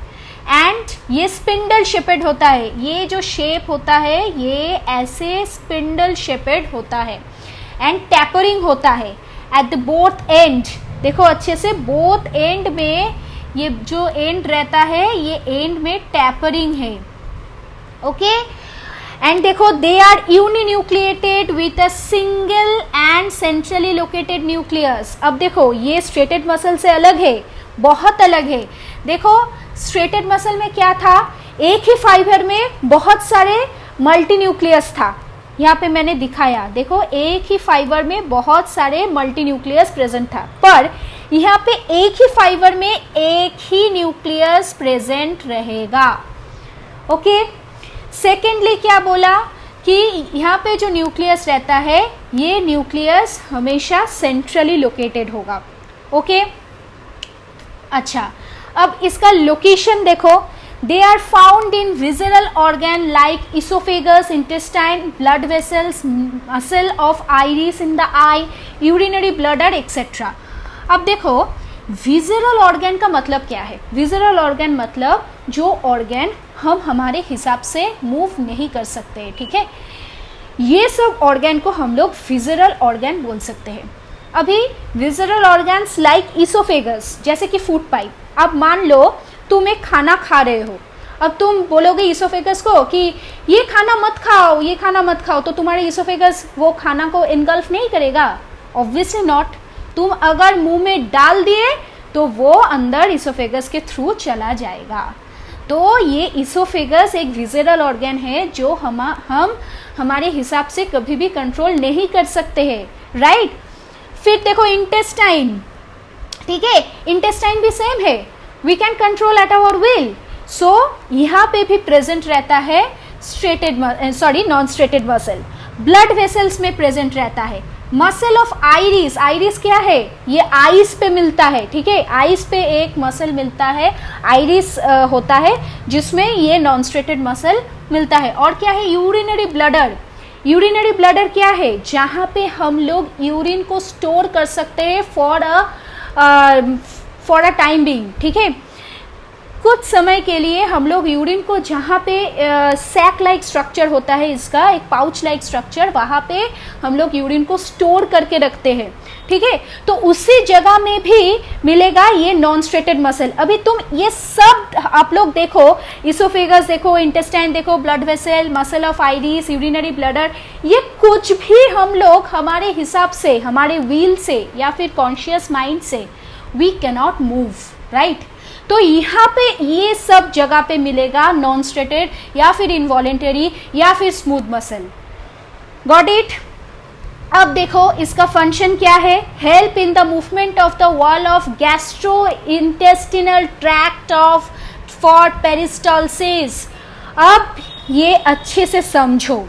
एंड ये स्पिंडल शेपेड होता है। ये जो शेप होता है ये ऐसे स्पिंडल शेपेड होता है, एंड टैपरिंग होता है एट द बोथ एंड। देखो अच्छे से, बोथ एंड में ये जो एंड रहता है ये एंड में टैपरिंग है। ओके, एंड देखो they are uninucleated with a single and centrally located nucleus. अब देखो ये स्ट्रेटेड मसल से अलग है, बहुत अलग है। देखो स्ट्रेटेड मसल में क्या था, एक ही फाइबर में बहुत सारे मल्टी न्यूक्लियस था। यहाँ पे मैंने दिखाया, देखो एक ही फाइबर में बहुत सारे मल्टी न्यूक्लियस प्रेजेंट था, पर यहाँ पे एक ही फाइबर में एक ही न्यूक्लियस प्रेजेंट रहेगा। ओके, सेकेंडली क्या बोला कि यहाँ पे जो न्यूक्लियस रहता है ये न्यूक्लियस हमेशा सेंट्रली लोकेटेड होगा। ओके, अच्छा अब इसका लोकेशन देखो। They are found in visceral organ like oesophagus, intestine, blood vessels, muscle of iris in the eye, urinary bladder etcetera. अब देखो विजरल ऑर्गन का मतलब क्या है? विजरल ऑर्गन मतलब जो ऑर्गन हम हमारे हिसाब से मूव नहीं कर सकते। ठीक है, ये सब ऑर्गन को हम लोग विजरल ऑर्गन बोल सकते हैं। अभी विजरल ऑर्गन्स लाइक इसोफेगस, जैसे कि फूड पाइप। अब मान लो तुम एक खाना खा रहे हो, अब तुम बोलोगे इसोफेगस को कि ये खाना मत खाओ, ये खाना मत खाओ, तो तुम्हारे इसोफेगस वो खाना को इनगल्फ नहीं करेगा? Obviously not. तुम अगर मुंह में डाल दिए तो वो अंदर इसोफेगस के थ्रू चला जाएगा। तो ये इसोफेगस एक विजरल ऑर्गन है जो हम हमारे हिसाब से कभी भी कंट्रोल नहीं कर सकते हैं, राइट। फिर देखो इंटेस्टाइन, ठीक है, इंटेस्टाइन भी सेम है, we can control at our will. So यहाँ पे भी प्रेजेंट रहता है non striated muscle. Blood vessels में प्रेजेंट रहता है। मसल ऑफ आइरिस, आइरिस क्या है? ये आइस पे मिलता है, ठीक है, आइस पे एक मसल मिलता है, आइरिस होता है, जिसमें ये नॉन स्ट्रेटेड मसल मिलता है। और क्या है? Urinary bladder. यूरिनरी ब्लडर क्या है? जहाँ पे हम लोग यूरिन को स्टोर कर सकते हैं फॉर अ टाइम बीइंग, ठीक है, कुछ समय के लिए हम लोग यूरिन को, जहाँ पे सैक लाइक स्ट्रक्चर होता है इसका, एक पाउच लाइक स्ट्रक्चर, वहाँ पे हम लोग यूरिन को स्टोर करके रखते हैं, ठीक है। तो उसी जगह में भी मिलेगा ये नॉन स्ट्रेटेड मसल। अभी तुम ये सब आप लोग देखो, इसोफेगस देखो, इंटेस्टाइन देखो, blood vessel, muscle of iris, urinary bladder, ये कुछ भी हम लोग हमारे हिसाब से, हमारे व्हील से या फिर कॉन्शियस माइंड से वी कैनॉट मूव, राइट। तो यहाँ पे ये सब जगह पे मिलेगा नॉन स्ट्रेटेड या फिर इनवॉलेंटरी या फिर स्मूथ मसल। Got it? अब देखो इसका फंक्शन क्या है? Help in the movement of the wall of gastro intestinal tract of for peristalsis. अब ये अच्छे से समझो,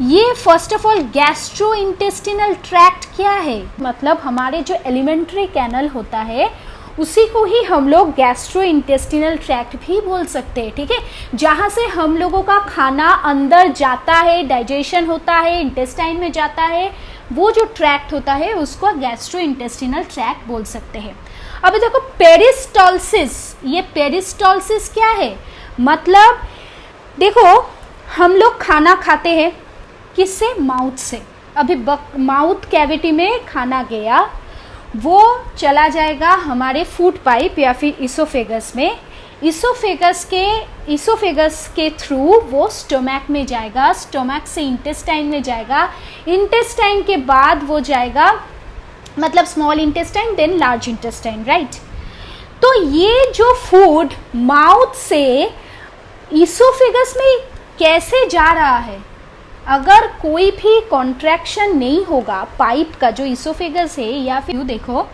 ये first of all gastro intestinal tract क्या है? मतलब हमारे जो एलिमेंट्री कैनल होता है उसी को ही हम लोग गैस्ट्रो इंटेस्टिनल ट्रैक्ट भी बोल सकते हैं, ठीक है, जहाँ से हम लोगों का खाना अंदर जाता है, डाइजेशन होता है, इंटेस्टाइन में जाता है, वो जो ट्रैक्ट होता है उसको गैस्ट्रो इंटेस्टिनल ट्रैक्ट बोल सकते हैं। अब देखो पेरिस्टॉल्सिस, ये पेरिस्टॉल्सिस क्या है? मतलब देखो हम लोग खाना खाते हैं किससे? माउथ से। अभी माउथ कैविटी में खाना गया, वो चला जाएगा हमारे फूड पाइप या फिर इसोफेगस में, इसोफेगस के थ्रू वो स्टोमैक में जाएगा, स्टोमैक से इंटेस्टाइन में जाएगा, इंटेस्टाइन के बाद वो जाएगा, मतलब small intestine then large intestine, right. तो ये जो फूड माउथ से इसोफेगस में कैसे जा रहा है? अगर कोई भी कॉन्ट्रैक्शन नहीं होगा पाइप का, जो इसोफेगस है, या फिर देखो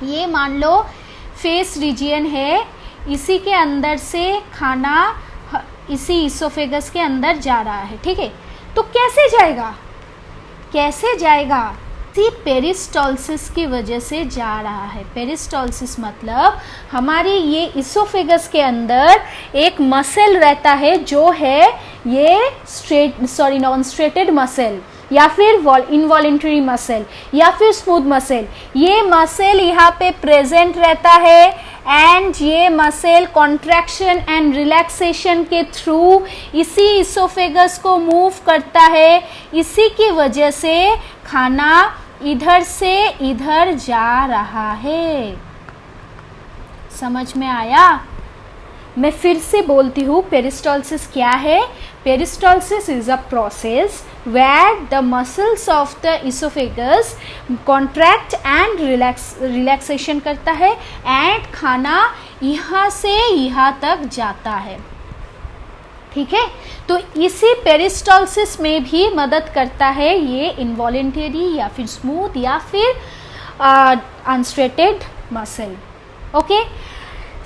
ये मान लो फेस रीजियन है, इसी के अंदर से खाना इसी इसोफेगस के अंदर जा रहा है, ठीक है। तो कैसे जाएगा, कैसे जाएगा? पेरिस्टॉल्सिस की वजह से जा रहा है। पेरिस्टॉल्सिस मतलब हमारे ये इसोफेगस के अंदर एक मसल रहता है जो है ये नॉन स्ट्रेटेड मसल या फिर इनवॉलेंटरी मसल या फिर स्मूथ मसल। ये मसल यहाँ पे प्रेजेंट रहता है एंड ये मसल कॉन्ट्रैक्शन एंड रिलैक्सेशन के थ्रू इसी इसोफेगस को मूव करता है। इसी की वजह से खाना इधर से इधर जा रहा है। समझ में आया? मैं फिर से बोलती हूँ, पेरिस्टॉल्सिस क्या है? Peristalsis is a process where the muscles of the esophagus contract and relaxation करता है and खाना यहाँ से यहाँ तक जाता है, ठीक है। तो इसी पेरिस्टॉल्सिस में भी मदद करता है ये इनवॉलेंटरी या फिर स्मूथ या फिर unstriated muscle, okay.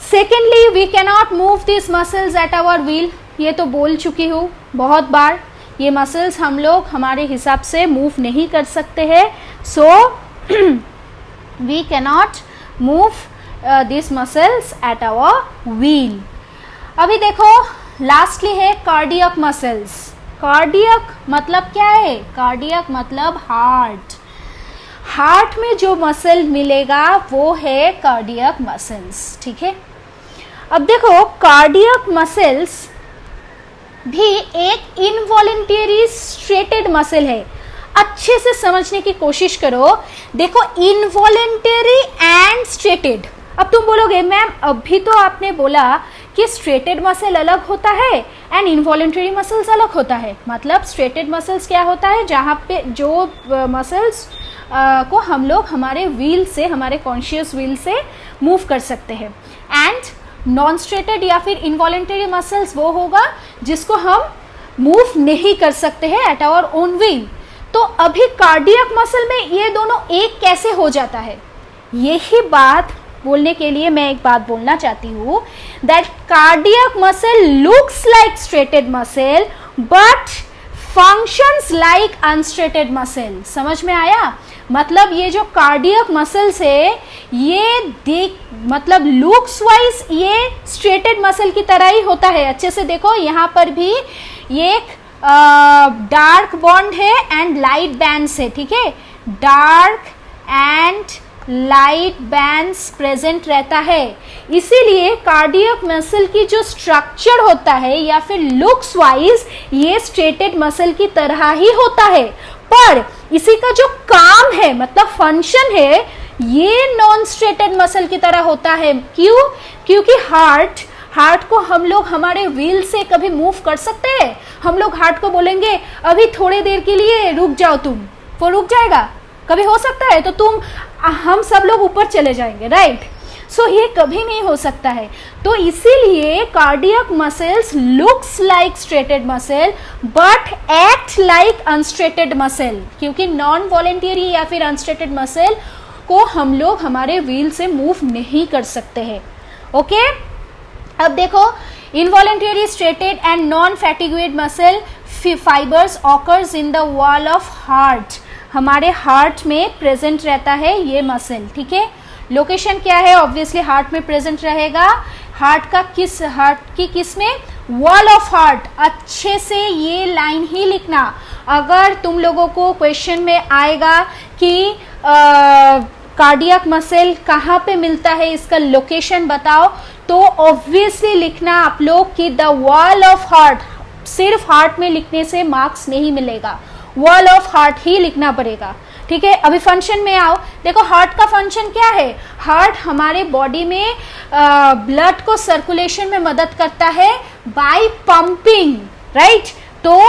Secondly, we cannot move this muscles at our will. ये तो बोल चुकी हूँ बहुत बार, ये मसल्स हम लोग हमारे हिसाब से मूव नहीं कर सकते हैं। So we cannot move this muscles at our will. अभी देखो लास्टली है कार्डियक मसल्स। कार्डियक मतलब क्या है? कार्डियक मतलब हार्ट। हार्ट में जो मसल मिलेगा वो है कार्डियक मसल्स, ठीक है। अब देखो कार्डियक मसल्स भी एक इनवॉलेंटरी स्ट्रेटेड मसल है। अच्छे से समझने की कोशिश करो। देखो इनवॉलेंटरी एंड स्ट्रेटेड। अब तुम बोलोगे मैम अभी तो आपने बोला कि स्ट्रेटेड मसल अलग होता है एंड इनवॉलेंटरी मसल्स अलग होता है। मतलब स्ट्रेटेड मसल्स क्या होता है? जहाँ पे जो मसल्स को हम लोग हमारे व्हील से, हमारे कॉन्शियस व्हील से मूव कर सकते हैं। एंड नॉन स्ट्रेटेड या फिर इनवॉलेंटरी मसल्स वो होगा जिसको हम मूव नहीं कर सकते हैं एट आवर ओन व्हील। तो अभी कार्डियक मसल में ये दोनों एक कैसे हो जाता है? यही बात बोलने के लिए मैं एक बात बोलना चाहती हूँ, that cardiac muscle looks like striated muscle but functions like unstriated muscle. समझ में आया? मतलब ये जो कार्डियक मसल्स है ये मतलब लुक्स वाइज ये स्ट्रेटेड मसल की तरह ही होता है। अच्छे से देखो, यहाँ पर भी ये एक डार्क बॉन्ड है एंड लाइट बैंड्स है, ठीक है। Dark and light bands present रहता है। इसीलिए कार्डियक मसल की जो स्ट्रक्चर होता है या फिर लुक्स वाइज ये स्ट्रेटेड मसल की तरह ही होता है, पर इसी का जो काम है मतलब फंक्शन है ये नॉन स्ट्रेटेड मसल की तरह होता है। क्यों? क्योंकि हार्ट को हम लोग हमारे व्हील से कभी मूव कर सकते हैं? हम लोग हार्ट को बोलेंगे अभी थोड़ी देर के लिए रुक जाओ तुम, वो रुक जाएगा? कभी हो सकता है? तो हम सब लोग ऊपर चले जाएंगे, राइट? सो ये कभी नहीं हो सकता है। तो इसीलिए cardiac muscles looks like striated muscle but act like unstriated muscle, क्योंकि नॉन वॉलेंटरी या फिर अनस्ट्रेटेड मसल को हम लोग हमारे व्हील से मूव नहीं कर सकते हैं, ओके। अब देखो involuntary striated and non fatigued muscle fibres occurs in the wall of heart. हमारे हार्ट में प्रेजेंट रहता है ये मसल, ठीक है। लोकेशन क्या है? ऑब्वियसली हार्ट में प्रेजेंट रहेगा। हार्ट की किस में? Wall of heart. अच्छे से ये लाइन ही लिखना। अगर तुम लोगों को क्वेश्चन में आएगा कि कार्डियक मसल कहाँ पे मिलता है, इसका लोकेशन बताओ, तो ऑब्वियसली लिखना आप लोग कि द वॉल ऑफ हार्ट। सिर्फ हार्ट में लिखने से मार्क्स नहीं मिलेगा, वॉल ऑफ हार्ट ही लिखना पड़ेगा, ठीक है। अभी फंक्शन में आओ। देखो हार्ट का फंक्शन क्या है? हार्ट हमारे बॉडी में ब्लड को सर्कुलेशन में मदद करता है बाय पंपिंग, राइट। तो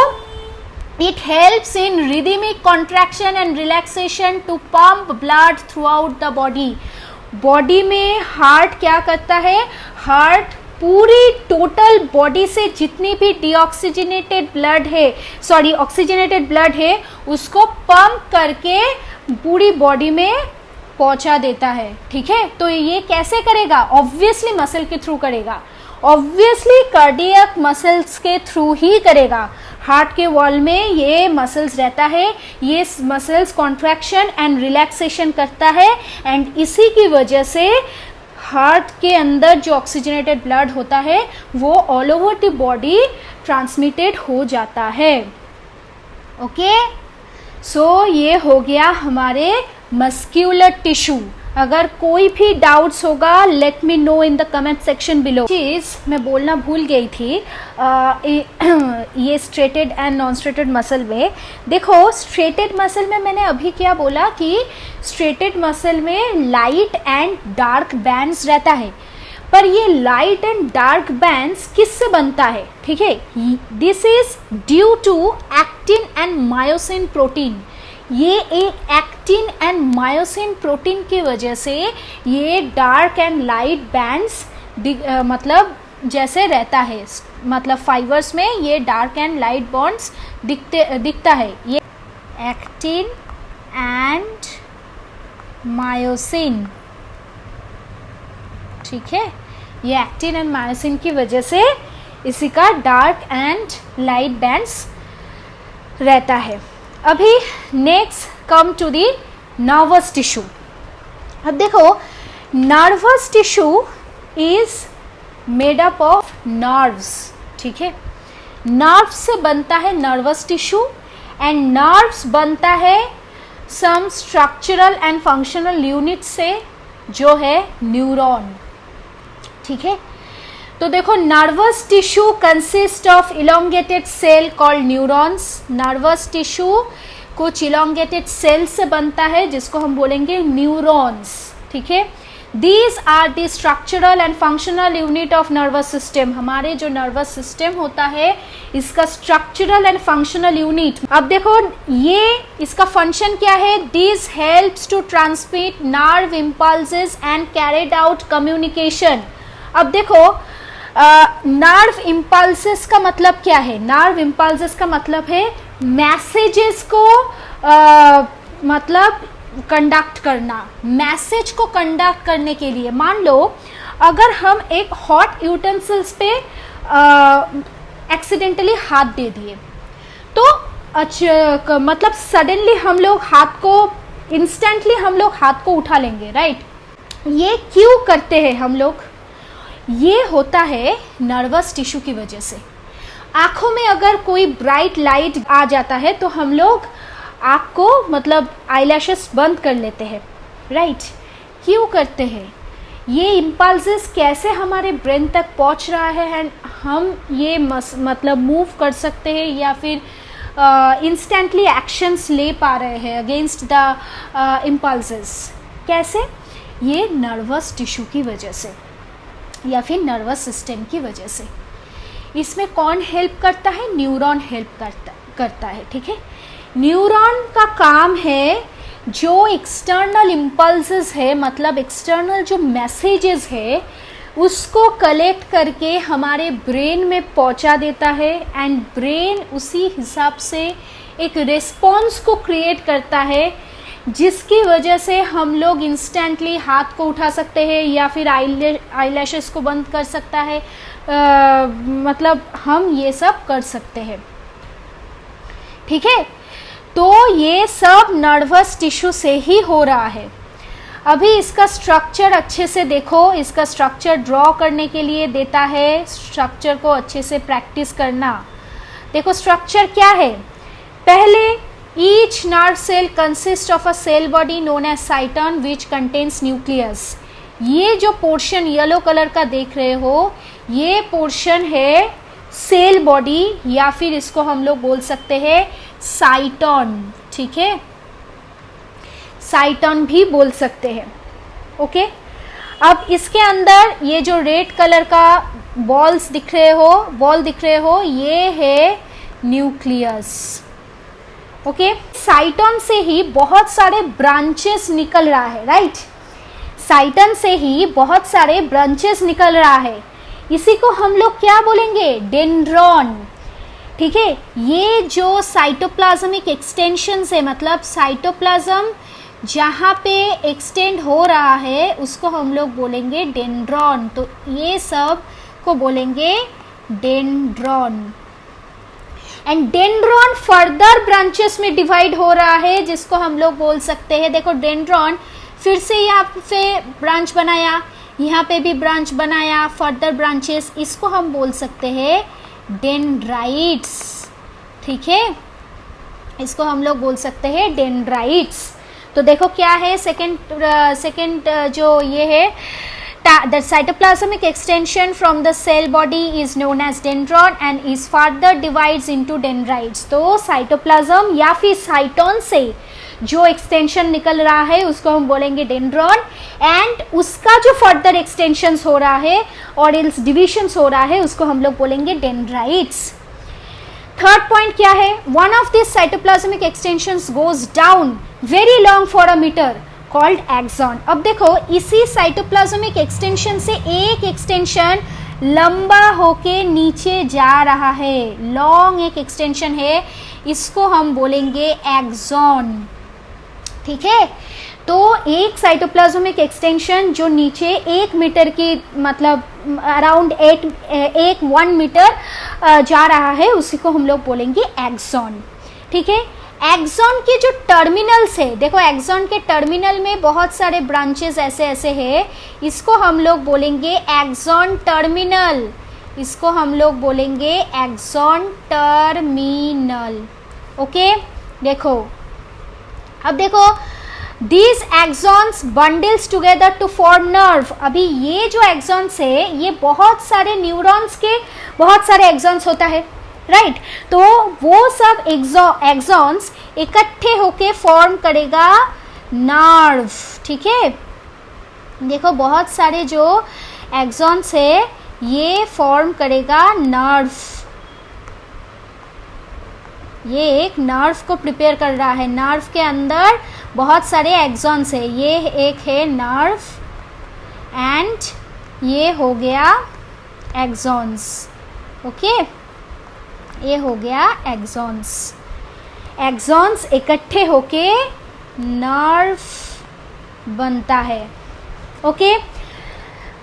it helps in rhythmic contraction and relaxation to pump blood throughout the body. Body में हार्ट क्या करता है? हार्ट पूरी टोटल बॉडी से जितनी भी डीऑक्सीजनेटेड ब्लड है, सॉरी ऑक्सीजनेटेड ब्लड है, उसको पंप करके पूरी बॉडी में पहुंचा देता है, ठीक है। तो ये कैसे करेगा? ऑब्वियसली मसल के थ्रू करेगा। ऑब्वियसली कार्डियक मसल्स के थ्रू ही करेगा। हार्ट के वॉल में ये मसल्स रहता है, ये मसल्स कॉन्ट्रैक्शन एंड रिलैक्सेशन करता है एंड इसी की वजह से हार्ट के अंदर जो ऑक्सीजनेटेड ब्लड होता है वो all over the body transmitted हो जाता है। ओके, सो ये हो गया हमारे मस्क्यूलर टिश्यू। अगर कोई भी डाउट्स होगा let me know in the comment section below. चीज़ मैं बोलना भूल गई थी, ये striated and non striated muscle में देखो, स्ट्रेटेड मसल में मैंने अभी क्या बोला कि स्ट्रेटेड मसल में लाइट एंड डार्क बैंड्स रहता है, पर ये लाइट एंड डार्क बैंड्स किससे बनता है? ठीक है, this is due to actin and myosin protein. ये एक एक्टिन एंड मायोसिन प्रोटीन की वजह से ये डार्क एंड लाइट बैंड्स मतलब जैसे रहता है, मतलब फाइबर्स में ये डार्क एंड लाइट बॉन्ड्स दिखता है। ये एक्टिन एंड मायोसिन, ठीक है, ये एक्टिन एंड मायोसिन की वजह से इसी का डार्क एंड लाइट बैंड्स रहता है। अभी next come to the nervous tissue. अब देखो, nervous tissue is made up of nerves, ठीक है, नर्व्स से बनता है नर्वस टिश्यू एंड नर्व्स बनता है some structural and functional unit से जो है न्यूरॉन, ठीक है। तो देखो, nervous tissue consist of elongated cell called neurons. Nervous tissue कुछ इलोंगेटेड सेल से बनता है जिसको हम बोलेंगे न्यूरॉन्स, ठीक है। These are the structural and functional unit of nervous system. हमारे जो नर्वस सिस्टम होता है इसका स्ट्रक्चरल एंड फंक्शनल यूनिट। अब देखो, ये इसका फंक्शन क्या है? This helps to transmit nerve impulses and carried out communication. अब देखो, नर्व इम्पल्सेस का मतलब क्या है? नर्व इम्पल्सेस का मतलब है मैसेजेस को मतलब कंडक्ट करना। मैसेज को कंडक्ट करने के लिए मान लो अगर हम एक हॉट यूटेंसिल्स पे एक्सीडेंटली हाथ दे दिए तो अच्छा मतलब सडनली हम लोग हाथ को इंस्टेंटली हम लोग हाथ को उठा लेंगे, राइट? ये क्यों करते हैं हम लोग? ये होता है नर्वस टिश्यू की वजह से। आँखों में अगर कोई ब्राइट लाइट आ जाता है तो हम लोग आँख को मतलब आईलैशेस बंद कर लेते हैं, राइट? क्यों करते हैं? ये इम्पल्सेस कैसे हमारे ब्रेन तक पहुंच रहा है एंड हम ये मतलब मूव कर सकते हैं या फिर इंस्टेंटली एक्शंस ले पा रहे हैं अगेंस्ट द इम्पल्सेस। कैसे? ये नर्वस टिश्यू की वजह से या फिर नर्वस सिस्टम की वजह से। इसमें कौन हेल्प करता है? न्यूरॉन हेल्प करता है, ठीक है। न्यूरॉन का काम है जो एक्सटर्नल इम्पल्सेस है, मतलब एक्सटर्नल जो मैसेजेस है उसको कलेक्ट करके हमारे ब्रेन में पहुंचा देता है एंड ब्रेन उसी हिसाब से एक रिस्पॉन्स को क्रिएट करता है जिसकी वजह से हम लोग इंस्टेंटली हाथ को उठा सकते हैं या फिर आईलैशेस को बंद कर सकता है, मतलब हम ये सब कर सकते हैं, ठीक है। तो ये सब नर्वस टिश्यू से ही हो रहा है। अभी इसका स्ट्रक्चर अच्छे से देखो, इसका स्ट्रक्चर ड्रॉ करने के लिए देता है, स्ट्रक्चर को अच्छे से प्रैक्टिस करना। देखो स्ट्रक्चर क्या है। पहले each nerve cell consists of a cell body known as cyton which contains nucleus। ये जो पोर्शन येलो कलर का देख रहे हो ये पोर्शन है सेल बॉडी या फिर इसको हम लोग बोल सकते हैं साइटॉन, ठीक है, साइटॉन भी बोल सकते हैं, ओके। अब इसके अंदर ये जो रेड कलर का बॉल दिख रहे हो ये है न्यूक्लियस, ओके। साइटॉन से ही बहुत सारे ब्रांचेस निकल रहा है, राइट? साइटॉन से ही बहुत सारे ब्रांचेस निकल रहा है। इसी को हम लोग क्या बोलेंगे? डेंड्रॉन, ठीक है। ये जो साइटोप्लाज्मिक एक्सटेंशंस है, मतलब साइटोप्लाज्म जहाँ पे एक्सटेंड हो रहा है उसको हम लोग बोलेंगे डेंड्रॉन। तो ये सब को बोलेंगे dendron. And dendron further branches में डिवाइड हो रहा है, जिसको हम लोग बोल सकते हैं, देखो डेंड्रॉन फिर से यहाँ पे ब्रांच बनाया, यहाँ पे भी ब्रांच बनाया, फर्दर ब्रांचेस, इसको हम बोल सकते हैं डेंड्राइट्स। ठीक है, इसको हम लोग बोल सकते हैं डेंड्राइट्स। तो देखो क्या है, सेकेंड जो ये है, the cytoplasmic extension from the cell body is known as dendron and is further divides into dendrites। तो साइटोप्लाज्म या फिर साइटोन से जो एक्सटेंशन निकल रहा है उसको हम बोलेंगे डेंड्रॉन, एंड उसका जो फर्दर एक्सटेंशंस हो रहा है और इल्स डिविजन्स हो रहा है उसको हम लोग बोलेंगे डेंड्राइट्स। थर्ड पॉइंट क्या है, one of this cytoplasmic extensions goes down very long for a meter called axon. अब देखो इसी साइटोप्लाज्मिक एक्सटेंशन से एक एक्सटेंशन लंबा होके नीचे जा रहा है, लॉन्ग एक एक्सटेंशन है, इसको हम बोलेंगे एक्सॉन। ठीक है, तो एक साइटोप्लाज्मिक एक्सटेंशन जो नीचे 1 मीटर की मतलब अराउंड 1 मीटर जा रहा है उसी को हम लोग बोलेंगे एक्सॉन। ठीक है, एक्सॉन के जो टर्मिनल्स है, देखो एक्सॉन के टर्मिनल में बहुत सारे ब्रांचेस ऐसे ऐसे हैं, इसको हम लोग बोलेंगे एक्सॉन टर्मिनल, इसको हम लोग बोलेंगे एक्सॉन टर्मिनल। ओके, देखो अब देखो These axons bundles together to form nerve। अभी ये जो एक्सॉन्स है ये बहुत सारे न्यूरॉन्स के बहुत सारे एक्सॉन्स होता है, राइट तो वो सब एक्सॉन्स इकट्ठे होके फॉर्म करेगा नर्व। ठीक है, देखो बहुत सारे जो एक्सॉन्स है ये फॉर्म करेगा नर्व, ये एक नर्व को प्रिपेयर कर रहा है, नर्व के अंदर बहुत सारे एक्सॉन्स है, ये एक है नर्व एंड ये हो गया एक्सॉन्स। ओके, ये हो गया एक्सॉन्स, एक्सॉन्स इकट्ठे होके नर्व बनता है। ओके,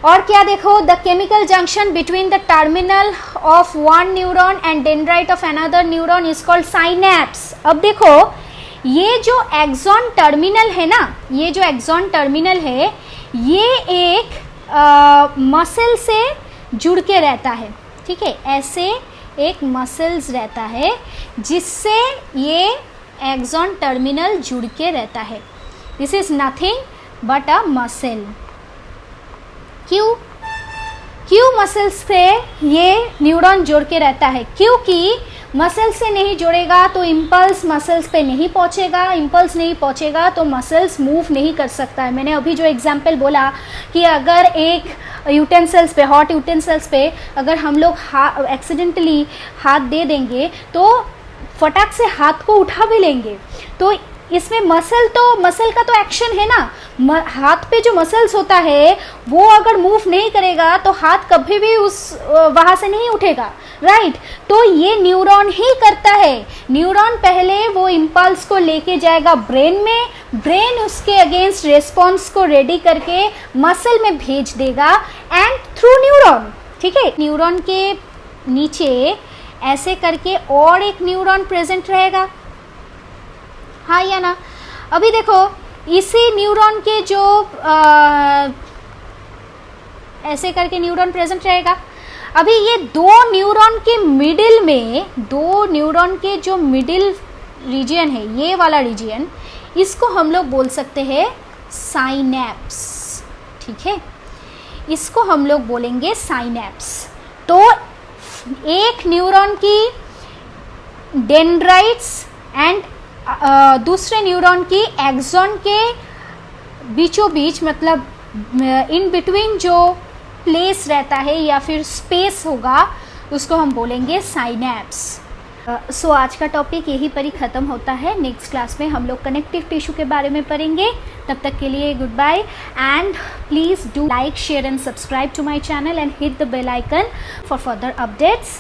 और क्या देखो, the chemical junction between the terminal of one neuron and dendrite of another neuron is called synapse. अब देखो ये जो एक्सॉन टर्मिनल है ना, ये जो एक्सॉन टर्मिनल है ये एक मसल से जुड़ के रहता है। ठीक है, ऐसे एक मसल्स रहता है जिससे ये एक्सॉन टर्मिनल जुड़ के रहता है। This is nothing but a muscle. क्यों मसल्स से ये न्यूरॉन जोड़ के रहता है, क्योंकि मसल से नहीं जुड़ेगा तो इम्पल्स मसल्स पे नहीं पहुंचेगा, इम्पल्स नहीं पहुंचेगा तो मसल्स मूव नहीं कर सकता है। मैंने अभी जो एग्जांपल बोला कि अगर एक यूटेंसिल्स पे, हॉट यूटेंसिल्स पे अगर हम लोग एक्सीडेंटली हाथ दे देंगे तो फटाक से हाथ को उठा भी लेंगे, तो इसमें मसल का तो एक्शन है ना, हाथ पे जो मसल्स होता है वो अगर मूव नहीं करेगा तो हाथ कभी भी वहां से नहीं उठेगा, राइट तो ये न्यूरॉन ही करता है। न्यूरॉन पहले वो इम्पल्स को लेके जाएगा ब्रेन में, ब्रेन उसके अगेंस्ट रेस्पॉन्स को रेडी करके मसल में भेज देगा एंड थ्रू न्यूरॉन। ठीक है, न्यूरॉन के नीचे ऐसे करके और एक न्यूरॉन प्रेजेंट रहेगा, हाँ या ना। अभी देखो इसी न्यूरॉन के जो ऐसे करके न्यूरॉन प्रेजेंट रहेगा। अभी ये दो न्यूरॉन के मिडिल में, दो न्यूरॉन के जो मिडिल रीजन है, ये वाला रीजन, इसको हम लोग बोल सकते हैं साइनेप्स। ठीक है, इसको हम लोग बोलेंगे साइनेप्स। तो एक न्यूरॉन की डेंड्राइट्स एंड दूसरे न्यूरॉन की एक्सॉन के बीचों बीच, मतलब इन बिटवीन जो प्लेस रहता है या फिर स्पेस होगा उसको हम बोलेंगे साइनेप्स। सो आज का टॉपिक यहीं पर ही ख़त्म होता है। नेक्स्ट क्लास में हम लोग कनेक्टिव टिश्यू के बारे में पढ़ेंगे। तब तक के लिए good bye and please do like, share and subscribe to my channel and hit the bell icon for further updates.